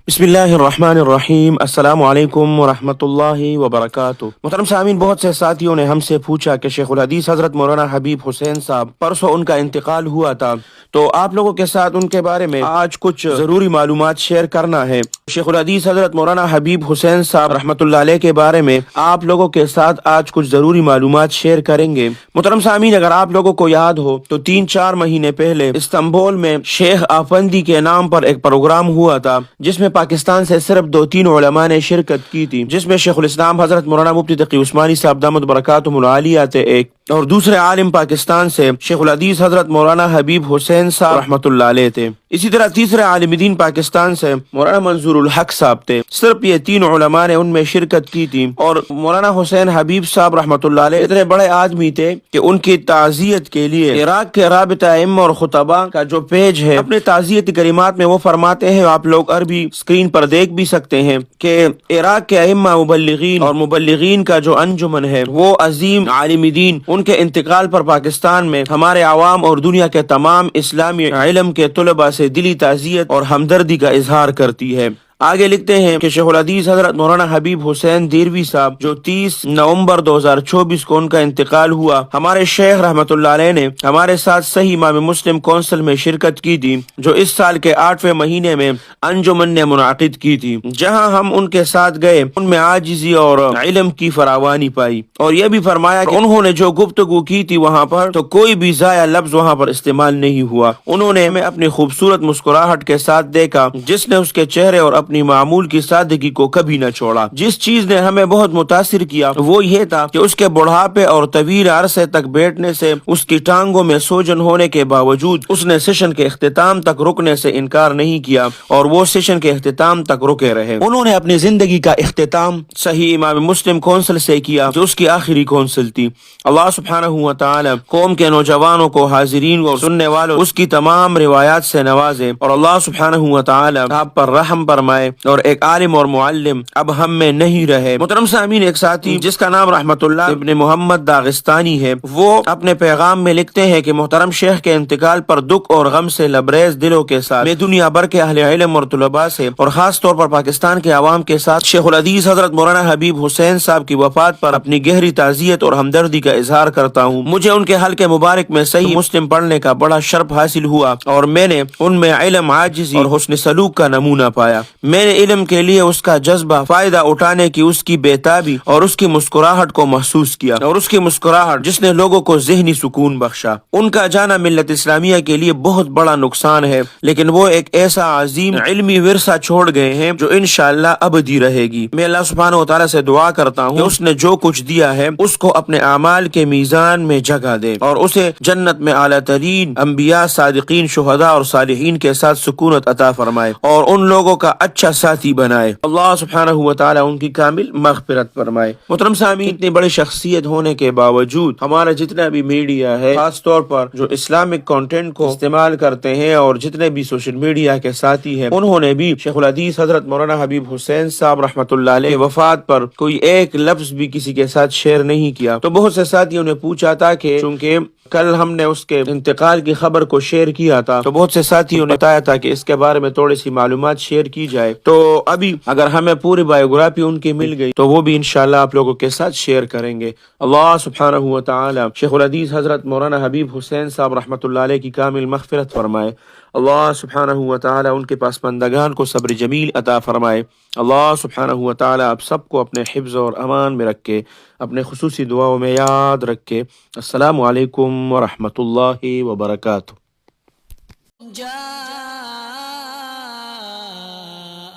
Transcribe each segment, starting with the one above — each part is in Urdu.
بسم اللہ الرحمن الرحیم، السلام علیکم ورحمۃ اللہ وبرکاتہ۔ محترم سامعین، بہت سے ساتھیوں نے ہم سے پوچھا کہ شیخ الحدیث حضرت مولانا حبیب حسین صاحب پرسوں ان کا انتقال ہوا تھا، تو آپ لوگوں کے ساتھ ان کے بارے میں آج کچھ ضروری معلومات شیئر کرنا ہے۔ شیخ الحدیث حضرت مولانا حبیب حسین صاحب رحمۃ اللہ علیہ کے بارے میں آپ لوگوں کے ساتھ آج کچھ ضروری معلومات شیئر کریں گے۔ محترم سامعین، اگر آپ لوگوں کو یاد ہو تو 3-4 مہینے پہلے استنبول میں شیخ آفندی کے نام پر ایک پروگرام ہوا تھا، جس میں پاکستان سے صرف 2-3 علماء نے شرکت کی تھی، جس میں شیخ الاسلام حضرت مولانا مفتی تقی عثمانی صاحب دامت برکاتہم العالیہ تھے ایک، اور دوسرے عالم پاکستان سے شیخ الحدیث حضرت مولانا حبیب حسین صاحب رحمۃ اللہ علیہ تھے۔ اسی طرح تیسرے عالم دین پاکستان سے مولانا منظور الحق صاحب تھے۔ صرف یہ 3 علماء نے ان میں شرکت کی تھی، اور مولانا حسین حبیب صاحب رحمۃ اللہ علیہ اتنے بڑے آدمی تھے کہ ان کی تعزیت کے لیے عراق کے رابطہ ائمہ اور خطباء کا جو پیج ہے، اپنے تعزیتی کلمات میں وہ فرماتے ہیں، آپ لوگ عربی اسکرین پر دیکھ بھی سکتے ہیں، کہ عراق کے ائمہ مبلغین اور مبلغین کا جو انجمن ہے، وہ عظیم عالم دین، ان کے انتقال پر پاکستان میں ہمارے عوام اور دنیا کے تمام اسلامی علم کے طلباء سے دلی تعزیت اور ہمدردی کا اظہار کرتی ہے۔ آگے لکھتے ہیں کہ شیخ الحدیث حضرت مولانا حبیب حسین دیروی صاحب جو 30 نومبر 2024 کو ان کا انتقال ہوا، ہمارے شیخ رحمۃ اللہ علیہ نے ہمارے ساتھ صحیح امام مسلم کونسل میں شرکت کی تھی، جو اس سال کے 8ویں مہینے میں انجمن نے منعقد کی تھی، جہاں ہم ان کے ساتھ گئے، ان میں عاجزی اور علم کی فراوانی پائی، اور یہ بھی فرمایا کہ انہوں نے جو گفتگو کی تھی وہاں پر تو کوئی بھی ضائع لفظ وہاں پر استعمال نہیں ہوا۔ انہوں نے ہمیں اپنی خوبصورت مسکراہٹ کے ساتھ دیکھا، جس نے اس کے چہرے اور اپنی معمول کی سادگی کو کبھی نہ چھوڑا۔ جس چیز نے ہمیں بہت متاثر کیا وہ یہ تھا کہ اس کے بڑھاپے اور طویل عرصے تک بیٹھنے سے، اس کی ٹانگوں میں سوجن ہونے کے باوجود، اس نے سیشن کے اختتام تک رکنے سے انکار نہیں کیا، اور وہ سیشن کے اختتام تک رکے رہے۔ انہوں نے اپنی زندگی کا اختتام صحیح امام مسلم کونسل سے کیا، جو اس کی آخری کونسل تھی۔ اللہ سبحانہ و تعالی قوم کے نوجوانوں کو، حاضرین اور سننے والوں، اس کی تمام روایات سے نوازے، اور اللہ سبحانہ و تعالی آپ پر رحم فرمائے، اور ایک عالم اور معلم اب ہم میں نہیں رہے۔ محترم سامعین، ایک ساتھی جس کا نام رحمت اللہ ابن محمد داغستانی ہے، وہ اپنے پیغام میں لکھتے ہیں کہ محترم شیخ کے انتقال پر دکھ اور غم سے لبریز دلوں کے ساتھ میں دنیا بھر کے اہل علم اور طلباء سے، اور خاص طور پر پاکستان کے عوام کے ساتھ شیخ الحدیث حضرت مولانا حبیب حسین صاحب کی وفات پر اپنی گہری تعزیت اور ہمدردی کا اظہار کرتا ہوں۔ مجھے ان کے حلقے مبارک میں صحیح مسلم پڑھنے کا بڑا شرف حاصل ہوا، اور میں نے ان میں علم، عاجزی اور حسن سلوک کا نمونہ پایا۔ میں نے علم کے لیے اس کا جذبہ، فائدہ اٹھانے کی اس کی بےتابی اور اس کی مسکراہٹ کو محسوس کیا، اور اس کی مسکراہٹ جس نے لوگوں کو ذہنی سکون بخشا۔ ان کا جانا ملت اسلامیہ کے لیے بہت بڑا نقصان ہے، لیکن وہ ایک ایسا عظیم علمی ورثہ چھوڑ گئے ہیں جو انشاءاللہ ابدی رہے گی۔ میں اللہ سبحانہ و تعالیٰ سے دعا کرتا ہوں کہ اس نے جو کچھ دیا ہے اس کو اپنے اعمال کے میزان میں جگہ دے، اور اسے جنت میں اعلیٰ ترین انبیاء، صادقین، شہداء اور صالحین کے ساتھ سکونت عطا فرمائے، اور ان لوگوں کا اچھا ساتھی بنائے۔ اللہ سبحانہ و تعالیٰ ان کی کامل مغفرت فرمائے۔ محترم سامعین، اتنی بڑی شخصیت ہونے کے باوجود ہمارا جتنا بھی میڈیا ہے، خاص طور پر جو اسلامک کانٹینٹ کو استعمال کرتے ہیں، اور جتنے بھی سوشل میڈیا کے ساتھی ہیں، انہوں نے بھی شیخ الحدیث حضرت مولانا حبیب حسین صاحب رحمۃ اللہ علیہ وفات پر کوئی ایک لفظ بھی کسی کے ساتھ شیئر نہیں کیا۔ تو بہت سے ساتھیوں نے پوچھا تھا کہ چونکہ کل ہم نے اس کے انتقال کی خبر کو شیئر کیا تھا، تو بہت سے ساتھیوں نے بتایا تھا کہ اس کے بارے میں تھوڑی سی معلومات شیئر کی جائے، تو ابھی اگر ہمیں پوری بایوگرافی ان کی مل گئی تو وہ بھی انشاءاللہ آپ لوگوں کے ساتھ شیئر کریں گے۔ اللہ سبحانہ و تعالی شیخ الحدیث حضرت مولانا حبیب حسین صاحب رحمۃ اللہ علیہ کی کامل مغفرت فرمائے۔ اللہ سبحانہ و تعالی ان کے پسماندگان کو صبر جمیل عطا فرمائے۔ اللہ سبحانہ و تعالی آپ سب کو اپنے حفظ اور امان میں رکھے، اپنے خصوصی دعاؤں میں یاد رکھے۔ السلام علیکم ورحمۃ اللہ وبرکاتہ۔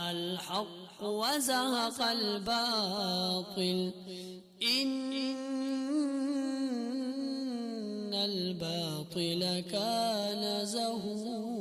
الحق وزهق الباطل إن الباطل كان زهوقا